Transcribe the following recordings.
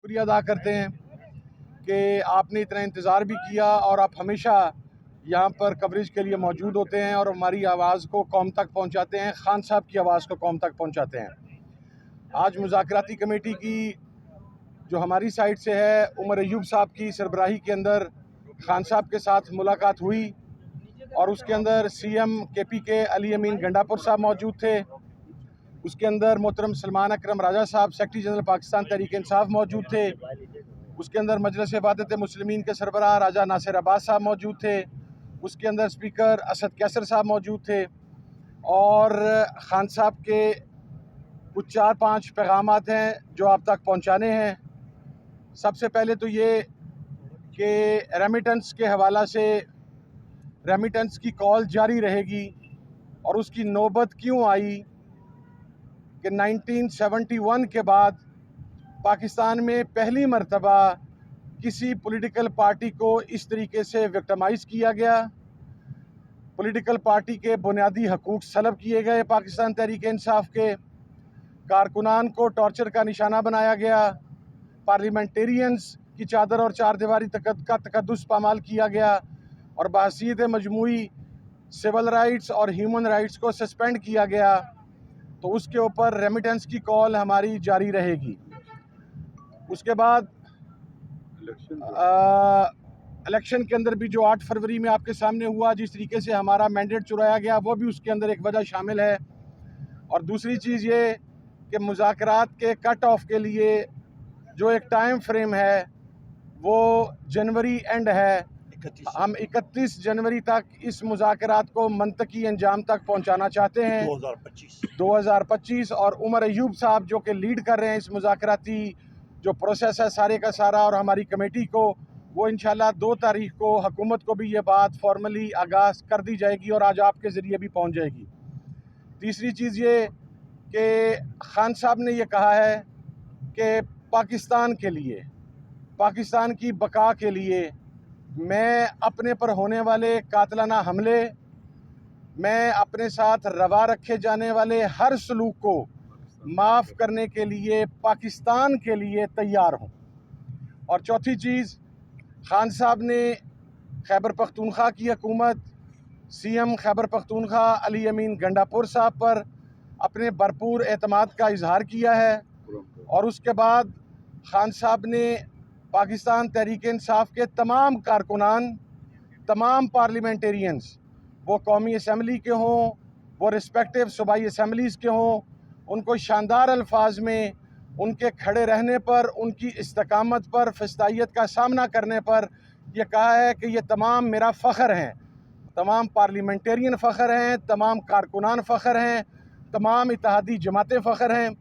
शुक्रिया अदा करते हैं कि आपने इतना इंतज़ार भी किया और आप हमेशा यहाँ पर कवरेज के लिए मौजूद होते हैं और हमारी आवाज़ को कौम तक पहुँचाते हैं, खान साहब की आवाज़ को कौम तक पहुँचाते हैं। आज मुज़ाकराती कमेटी की जो हमारी साइड से है, उमर अयूब साहब की सरबराही के अंदर खान साहब के साथ मुलाकात हुई और उसके अंदर CM KP के अली अमीन गंडापुर साहब मौजूद थे। उसके अंदर मोहतरम सलमान अकरम राजा साहब सेक्रेटरी जनरल पाकिस्तान तहरीक इंसाफ मौजूद थे। उसके अंदर मजलिस इबादत मुस्लिमीन के सरबराह राजा नासिर अब्बास साहब मौजूद थे। उसके अंदर स्पीकर असद कैसर साहब मौजूद थे और खान साहब के कुछ 4-5 पैगामात हैं जो आप तक पहुंचाने हैं। सबसे पहले तो ये कि रेमिटेंस के हवाला से रेमिटेंस की कॉल जारी रहेगी और उसकी नौबत क्यों आई कि 1971 के बाद पाकिस्तान में पहली मर्तबा किसी पॉलिटिकल पार्टी को इस तरीके से विक्टिमाइज़ किया गया, पॉलिटिकल पार्टी के बुनियादी हकूक़ सलब किए गए, पाकिस्तान तहरीक इंसाफ के कारकुनान को टॉर्चर का निशाना बनाया गया, पार्लियामेंटेरियंस की चादर और चार दीवारी का तकद्दुस पामाल किया गया और बहसीयत मजमूई सिविल राइट्स और ह्यूमन राइट्स को सस्पेंड किया गया। तो उसके ऊपर रेमिटेंस की कॉल हमारी जारी रहेगी। उसके बाद इलेक्शन के अंदर भी जो 8 फरवरी में आपके सामने हुआ, जिस तरीके से हमारा मैंडेट चुराया गया, वो भी उसके अंदर एक वजह शामिल है। और दूसरी चीज़ ये कि मुज़ाकरात के कट ऑफ के लिए जो एक टाइम फ्रेम है वो जनवरी एंड है। हम 31 जनवरी तक इस मुज़ाकरात को मंतकी अंजाम तक पहुंचाना चाहते हैं 2025 और उमर अयूब साहब जो कि लीड कर रहे हैं इस मुज़ाकराती जो प्रोसेस है सारे का सारा और हमारी कमेटी को, वो इंशाल्लाह 2 तारीख को हुकूमत को भी ये बात फॉर्मली आगाज़ कर दी जाएगी और आज आपके ज़रिए भी पहुंच जाएगी। तीसरी चीज़ ये कि खान साहब ने ये कहा है कि पाकिस्तान के लिए, पाकिस्तान की बका के लिए मैं अपने पर होने वाले कातलाना हमले, मैं अपने साथ रवा रखे जाने वाले हर सलूक को माफ़ करने के लिए पाकिस्तान के लिए तैयार हूँ। और चौथी चीज़, खान साहब ने खैबर पख्तूनख्वा की हुकूमत, CM खैबर पख्तूनख्वा अली अमीन गंडापुर साहब पर अपने भरपूर एतमाद का इजहार किया है और उसके बाद खान साहब ने पाकिस्तान तहरीक इंसाफ के तमाम कारकुनान, तमाम पार्लियामेंटेरियंस, वो कौमी असम्बली के हों, वो रिस्पेक्टिव सूबाई असम्बलीज़ के हों, उनको शानदार अल्फाज में उनके खड़े रहने पर, उनकी इस्तकामत पर, फस्तायत का सामना करने पर यह कहा है कि ये तमाम मेरा फ़ख्र हैं, तमाम पार्लियामेंटेरियन फ़ख्र हैं, तमाम कारकुनान फ़ख्र हैं, तमाम इत्तेहादी जमातें फ़ख्र हैं।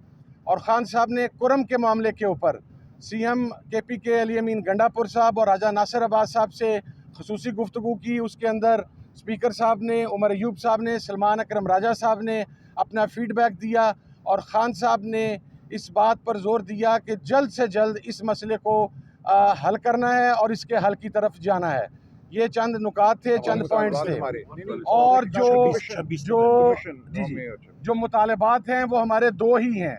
और ख़ान साहब ने कुरम के मामले के ऊपर CM KP के अली अमीन गंडापुर साहब और राजा नासिर अब्बास साहब से ख़ुसूसी गुफ्तगू की। उसके अंदर स्पीकर साहब ने, उमर अयूब साहब ने, सलमान अकरम राजा साहब ने अपना फ़ीडबैक दिया और ख़ान साहब ने इस बात पर ज़ोर दिया कि जल्द से जल्द इस मसले को हल करना है और इसके हल की तरफ जाना है। ये चंद नुकात थे, चंद पॉइंट्स थे। और जो मुतालबात हैं वो हमारे 2 ही हैं।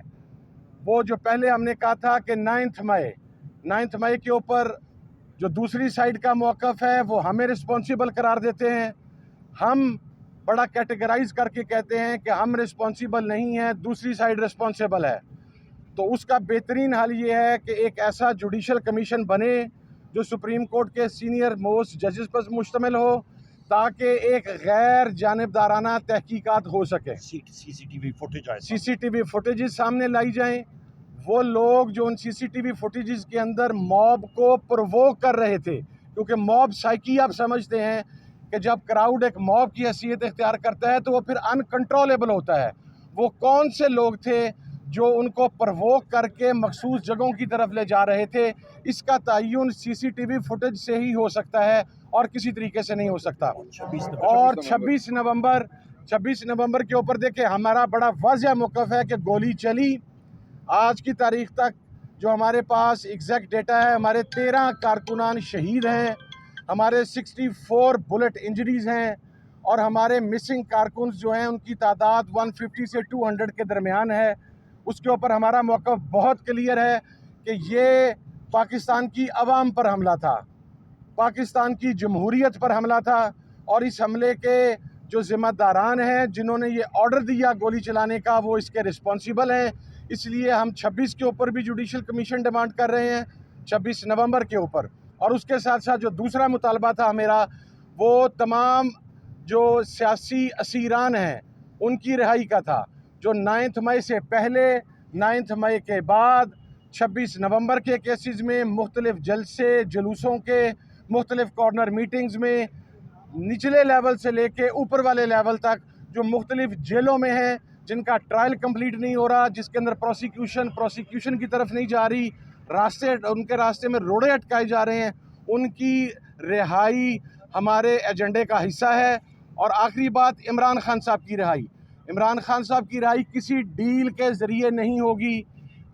वो जो पहले हमने कहा था कि 9 मई के ऊपर जो दूसरी साइड का मौक़िफ़ है वो हमें रिस्पॉन्सिबल करार देते हैं। हम बड़ा कैटेगराइज करके कहते हैं कि हम रिस्पॉन्सिबल नहीं हैं, दूसरी साइड रिस्पॉन्सिबल है। तो उसका बेहतरीन हल ये है कि एक ऐसा जुडिशल कमीशन बने जो सुप्रीम कोर्ट के सीनियर मोस्ट जजेस पर मुश्तमिल हो ताकि एक गैर जानिबदाराना तहकीकात हो सके। CCTV फुटेजेस सामने लाई जाएं। वो लोग जो उन CCTV फुटेजेस के अंदर मॉब को प्रोवोक कर रहे थे, क्योंकि मॉब साइकी आप समझते हैं कि जब क्राउड एक मॉब की हैसियत इख्तियार करता है तो वो फिर अनकंट्रोलेबल होता है। वो कौन से लोग थे जो उनको प्रोवोक करके मखसूस जगहों की तरफ ले जा रहे थे, इसका तयन CCTV फुटेज से ही हो सकता है और किसी तरीके से नहीं हो सकता। और 26 नवंबर के ऊपर देखिए हमारा बड़ा वाज़िह मौक़िफ़ है कि गोली चली। आज की तारीख़ तक जो हमारे पास एग्जैक्ट डेटा है, हमारे 13 कारकुनान शहीद हैं, हमारे 64 बुलेट इंजरीज़ हैं और हमारे मिसिंग कारकुन जो हैं उनकी तादाद 150 से 200 के दरमियान है। उसके ऊपर हमारा मौक़िफ़ बहुत क्लियर है कि ये पाकिस्तान की अवाम पर हमला था, पाकिस्तान की जमहूरियत पर हमला था। और इस हमले के जो ज़िम्मेदारान हैं, जिन्होंने ये ऑर्डर दिया गोली चलाने का, वो इसके रिस्पॉन्सिबल हैं। इसलिए हम 26 के ऊपर भी जुडिशल कमीशन डिमांड कर रहे हैं, 26 नवंबर के ऊपर। और उसके साथ साथ जो दूसरा मुतालबा था मेरा, वो तमाम जो सियासी असीरान हैं उनकी रिहाई का था, जो 9 मई से पहले, 9 मई के बाद, 26 नवंबर के केसेस में, मुख्तलिफ जलसे जुलूसों के, मुख्तलिफ कॉर्नर मीटिंग्स में, निचले लेवल से लेके ऊपर वाले लेवल तक, जो मुख्तलिफ जेलों में हैं, जिनका ट्रायल कंप्लीट नहीं हो रहा, जिसके अंदर प्रोसिक्यूशन की तरफ नहीं जा रही, उनके रास्ते में रोड़े अटकाए जा रहे हैं, उनकी रिहाई हमारे एजेंडे का हिस्सा है। और आखिरी बात, इमरान खान साहब की रिहाई। इमरान खान साहब की रिहाई किसी डील के ज़रिए नहीं होगी,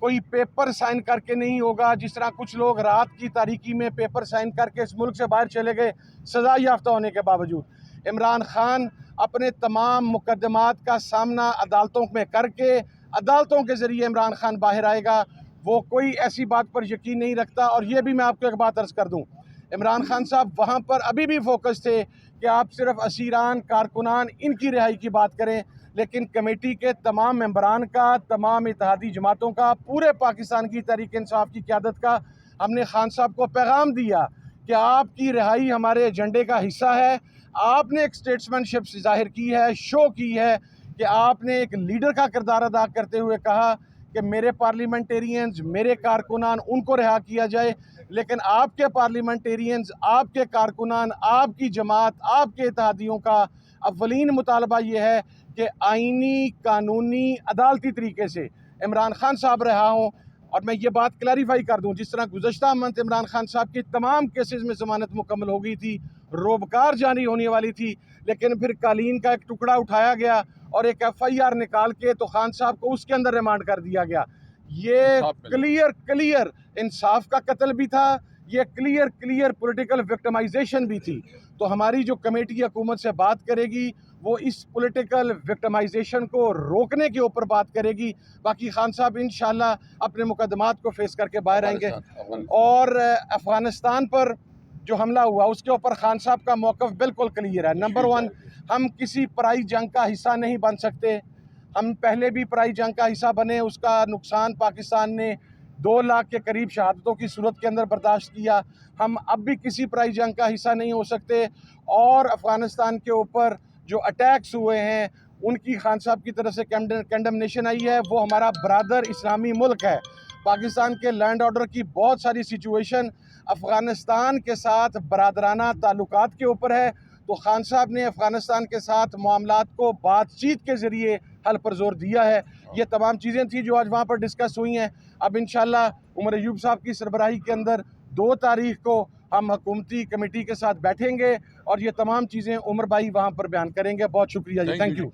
कोई पेपर साइन करके नहीं होगा, जिस तरह कुछ लोग रात की तारीकी में पेपर साइन करके इस मुल्क से बाहर चले गए सज़ा याफ्ता होने के बावजूद। इमरान खान अपने तमाम मुकदमात का सामना अदालतों में करके, अदालतों के ज़रिए इमरान खान बाहर आएगा। वो कोई ऐसी बात पर यकीन नहीं रखता। और ये भी मैं आपको एक बात अर्ज़ कर दूँ, इमरान खान साहब वहाँ पर अभी भी फोकस थे कि आप सिर्फ असीरान, कारकुनान, इनकी रिहाई की बात करें, लेकिन कमेटी के तमाम मेंबरान का, तमाम इत्तेहादी जमातों का, पूरे पाकिस्तान की तहरीक इंसाफ की क़यादत का हमने खान साहब को पैगाम दिया कि आपकी रिहाई हमारे एजेंडे का हिस्सा है। आपने एक स्टेट्समैनशिप ज़ाहिर की है, शो की है कि आपने एक लीडर का किरदार अदा करते हुए कहा कि मेरे पार्लियामेंटेरियंस, मेरे कारकुनान, उनको रिहा किया जाए। लेकिन आपके पार्लियामेंटेरियंस, आपके कारकुनान, आपकी जमात, आपके इत्तेहादियों का अव्वलीन मुतालबा ये है कि आइनी, कानूनी, अदालती तरीके से इमरान खान साहब रहा हों। और मैं ये बात क्लैरिफाई कर दूं, जिस तरह गुज़श्ता मंथ इमरान खान साहब की तमाम केसेस में ज़मानत मुकम्मल हो गई थी, रोबकार जारी होने वाली थी, लेकिन फिर कालीन का एक टुकड़ा उठाया गया और एक FIR निकाल के तो खान साहब को उसके अंदर रिमांड कर दिया गया। ये क्लियर इंसाफ का कत्ल भी था, ये क्लियर पॉलिटिकल विक्टिमाइजेशन भी थी। तो हमारी जो कमेटी हुकूमत से बात करेगी, वो इस पॉलिटिकल विक्टिमाइजेशन को रोकने के ऊपर बात करेगी। बाकी खान साहब इंशाल्लाह अपने मुकदमात को फेस करके बाहर आएंगे। और अफ़गानिस्तान पर जो हमला हुआ, उसके ऊपर खान साहब का मौक़िफ़ बिल्कुल क्लियर है। नंबर 1, हम किसी पराई जंग का हिस्सा नहीं बन सकते। हम पहले भी पराई जंग का हिस्सा बने, उसका नुकसान पाकिस्तान ने 2 लाख के करीब शहादतों की सूरत के अंदर बर्दाश्त किया। हम अब भी किसी पराई जंग का हिस्सा नहीं हो सकते। और अफ़गानिस्तान के ऊपर जो अटैक्स हुए हैं, उनकी खान साहब की तरफ से कंडमनेशन आई है। वो हमारा ब्रादर इस्लामी मुल्क है। पाकिस्तान के लैंड ऑर्डर की बहुत सारी सिचुएशन अफ़गानिस्तान के साथ बरादराना ताल्लुकात के ऊपर है। तो खान साहब ने अफ़गानिस्तान के साथ मामलात को बातचीत के ज़रिए हल पर जोर दिया है। ये तमाम चीज़ें थी जो आज वहाँ पर डिस्कस हुई हैं। अब इंशाल्लाह उमर अयूब साहब की सरबराही के अंदर 2 तारीख को हम हुकूमती कमेटी के साथ बैठेंगे और ये तमाम चीज़ें उमर भाई वहाँ पर बयान करेंगे। बहुत शुक्रिया जी, थैंक यू।